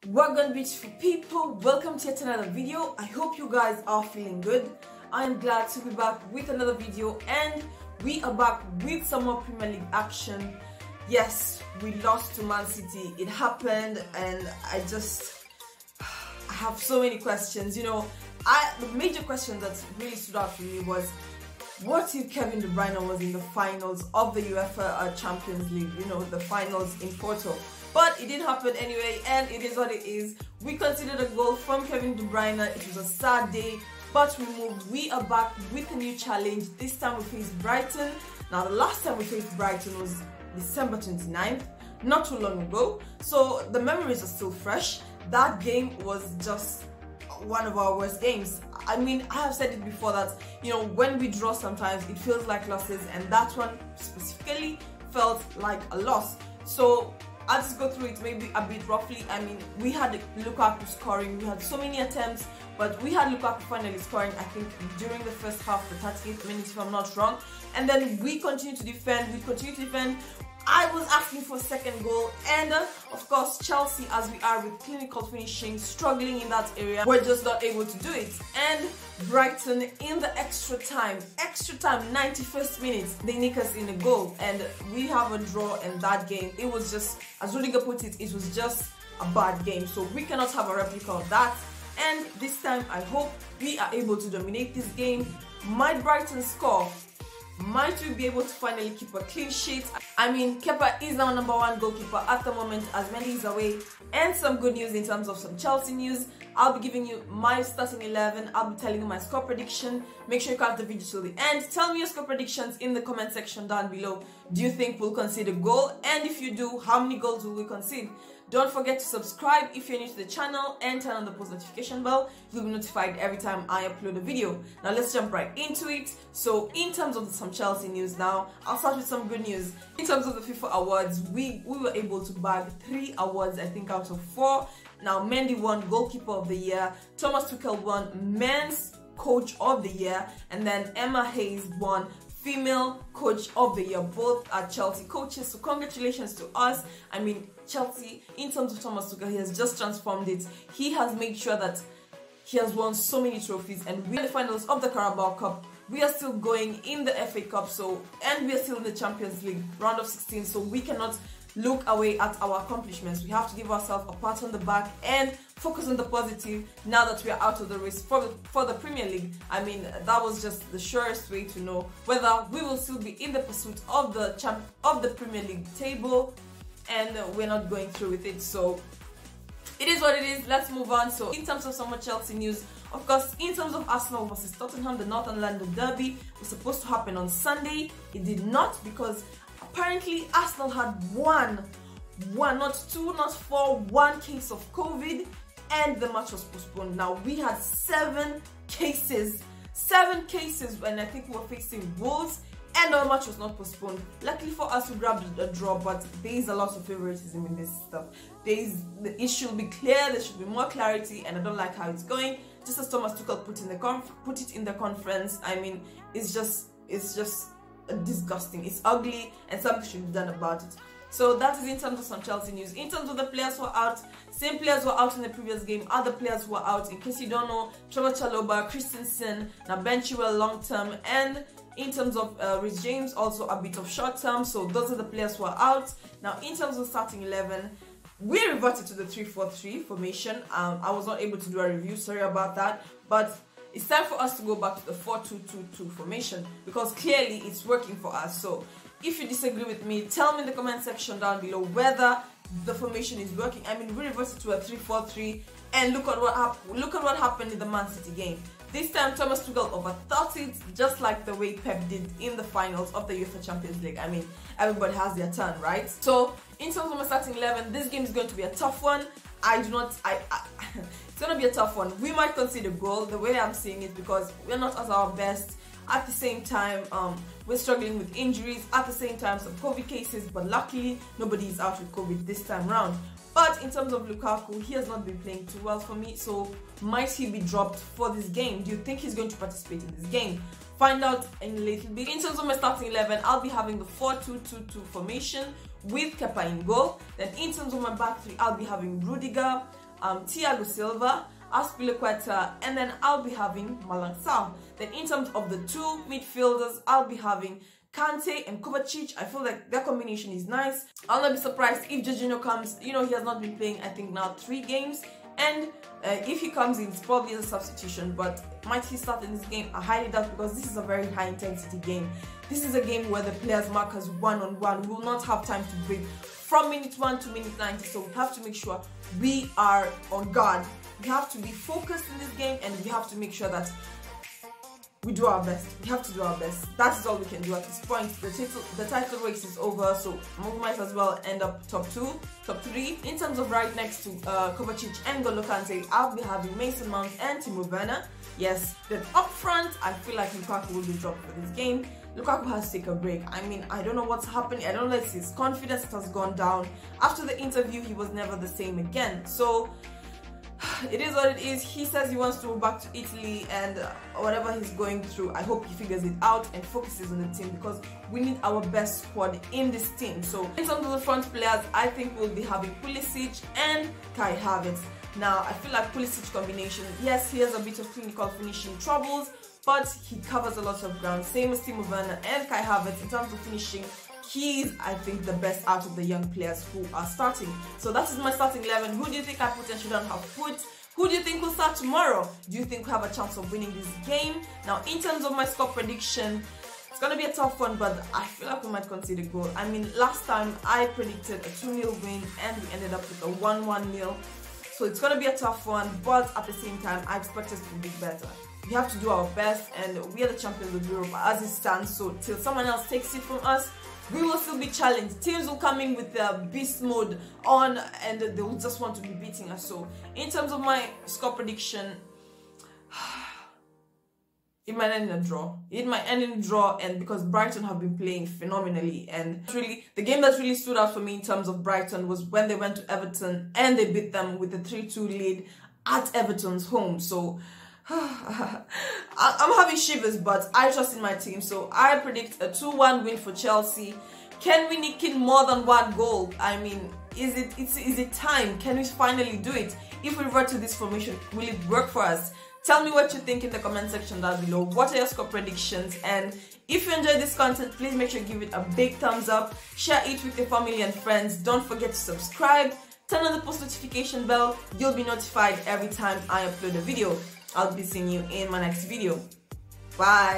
Welcome, beautiful people. Welcome to yet another video. I hope you guys are feeling good. I am glad to be back with another video, and we are back with some more Premier League action. Yes, we lost to Man City. It happened, and I have so many questions. You know, the major question that really stood out for me was, what if Kevin De Bruyne was in the finals of the UEFA Champions League? You know, the finals in Porto. But it didn't happen anyway, and it is what it is. We considered a goal from Kevin De Bruyne. It was a sad day, but we moved. We are back with a new challenge. This time we faced Brighton. Now, the last time we faced Brighton was December 29th, not too long ago. So the memories are still fresh. That game was just one of our worst games. I mean, I have said it before that, you know, when we draw sometimes it feels like losses, and that one specifically felt like a loss. So I'll just go through it maybe a bit roughly. I mean, we had Lukaku scoring, we had so many attempts, but we had Lukaku finally scoring, I think, during the first half, the 38th minute if I'm not wrong. And then we continue to defend, I was asking for a second goal, and of course Chelsea, as we are with clinical finishing, struggling in that area, we're just not able to do it. And Brighton, in the extra time, 91st minute, they nick us in a goal, and we have a draw in that game. It was just, as Rudiger put it, it was just a bad game. So we cannot have a replica of that, and this time I hope we are able to dominate this game. Might Brighton score? Might we be able to finally keep a clean sheet? I mean, Kepa is our #1 goalkeeper at the moment as Mendy is away. And some good news in terms of some Chelsea news. I'll be giving you my starting 11. I'll be telling you my score prediction. Make sure you catch the video till the end. Tell me your score predictions in the comment section down below. Do you think we'll concede a goal? And if you do, how many goals will we concede? Don't forget to subscribe if you're new to the channel, and turn on the post notification bell. You'll be notified every time I upload a video. Now let's jump right into it. So in terms of some Chelsea news now, I'll start with some good news. In terms of the FIFA awards, we were able to bag 3 awards, I think, out of 4. Now, Mendy won Goalkeeper of the Year, Thomas Tuchel won Men's Coach of the Year, and then Emma Hayes won Female Coach of the Year. Both are Chelsea coaches, so congratulations to us. I mean, Chelsea, in terms of Thomas Tuchel, he has just transformed it. He has made sure that he has won so many trophies, and we are the finals of the Carabao Cup. We are still going in the FA Cup, and we are still in the Champions League round of 16, so we cannot look away at our accomplishments. We have to give ourselves a pat on the back and focus on the positive now that we are out of the race for the Premier League. I mean, that was just the surest way to know whether we will still be in the pursuit of the Premier League table, and we're not going through with it. So it is what it is. Let's move on. So in terms of some more Chelsea news, of course, in terms of Arsenal versus Tottenham, the Northern London derby was supposed to happen on Sunday. It did not, because apparently Arsenal had one, not 2, not 4, 1 case of COVID, and the match was postponed. Now, we had 7 cases when I think we were facing Wolves, and our match was not postponed. Luckily for us, we grabbed a draw, but there is a lot of favoritism in this stuff. It should be clear, there should be more clarity, and I don't like how it's going. Just as Thomas Tuchel put it in the conference, I mean, it's just disgusting. It's ugly, and something should be done about it. So that is in terms of some Chelsea news. In terms of the players who are out, same players were out in the previous game. Other players who are out, in case you don't know, Trevor Chalobah, Christensen, Nabenchiwell long term, and in terms of Rhys James, also a bit of short term. So those are the players who are out. Now, in terms of starting 11, we reverted to the 3-4-3 formation. I was not able to do a review, sorry about that, but it's time for us to go back to the 4-2-2-2 formation, because clearly it's working for us. So if you disagree with me, tell me in the comment section down below whether the formation is working. I mean, we reversed to a 3-4-3, and look at what happened in the Man City game. This time Thomas Tuchel overthought it, just like the way Pep did in the finals of the UEFA Champions League. I mean, everybody has their turn, right? So in terms of my starting 11, this game is going to be a tough one. It's going to be a tough one. We might concede a goal, the way I'm seeing it, because we're not at our best. At the same time, we're struggling with injuries. At the same time, some COVID cases, but luckily nobody is out with COVID this time round. But in terms of Lukaku, he has not been playing too well for me, so might he be dropped for this game? Do you think he's going to participate in this game? Find out in a little bit. In terms of my starting 11, I'll be having the 4-2-2-2 formation with Kepa in goal. Then in terms of my back three, I'll be having Rudiger, Thiago Silva, Azpilicueta, and then I'll be having Malang Sarr. Then in terms of the two midfielders, I'll be having Kante and Kovacic. I feel like their combination is nice. I'll not be surprised if Jorginho comes. You know, he has not been playing, I think, now 3 games. And if he comes in, it's probably as a substitution. But might he start in this game? I highly doubt, because this is a very high intensity game. This is a game where the players mark us one-on-one. We will not have time to break from minute 1 to minute 90. So we have to make sure we are on guard. We have to be focused in this game, and we have to make sure that we do our best. We have to do our best. That is all we can do at this point. The title race is over, so we might as well end up top 2, top 3. In terms of right next to Kovacic and N'Golo Kante, I'll be having Mason Mount and Timo Werner. Yes, then up front, I feel like Lukaku will be dropped for this game. Lukaku has to take a break. I mean, I don't know what's happening. I don't know if his confidence has gone down. After the interview, he was never the same again. So it is what it is. He says he wants to go back to Italy, and whatever he's going through, I hope he figures it out and focuses on the team, because we need our best squad in this team. So in terms of the front players, I think we'll be having Pulisic and Kai Havertz. Now, I feel like Pulisic combination, yes, he has a bit of clinical finishing troubles, but he covers a lot of ground. Same as Timo Werner and Kai Havertz. In terms of finishing, he's, I think, the best out of the young players who are starting. So that is my starting 11. Who do you think I put and shouldn't have put? Who do you think will start tomorrow? Do you think we have a chance of winning this game? Now, in terms of my score prediction, it's going to be a tough one, but I feel like we might concede a goal. I mean, last time I predicted a 2-0 win, and we ended up with a 1-1-0. So it's going to be a tough one, but at the same time, I expect us to be better. We have to do our best, and we are the champions of Europe as it stands. So till someone else takes it from us, we will still be challenged. Teams will come in with their beast mode on, and they will just want to be beating us. So in terms of my score prediction, it might end in a draw. It might end in a draw, and because Brighton have been playing phenomenally, and really the game that really stood out for me in terms of Brighton was when they went to Everton and they beat them with a 3-2 lead at Everton's home. So I'm having shivers, but I trust in my team. So I predict a 2-1 win for Chelsea. Can we nick in more than 1 goal? I mean, is it time? Can we finally do it? If we revert to this formation, will it work for us? Tell me what you think in the comment section down below. What are your score predictions? And if you enjoyed this content, please make sure you give it a big thumbs up. Share it with your family and friends. Don't forget to subscribe. Turn on the post notification bell. You'll be notified every time I upload a video. I'll be seeing you in my next video. Bye.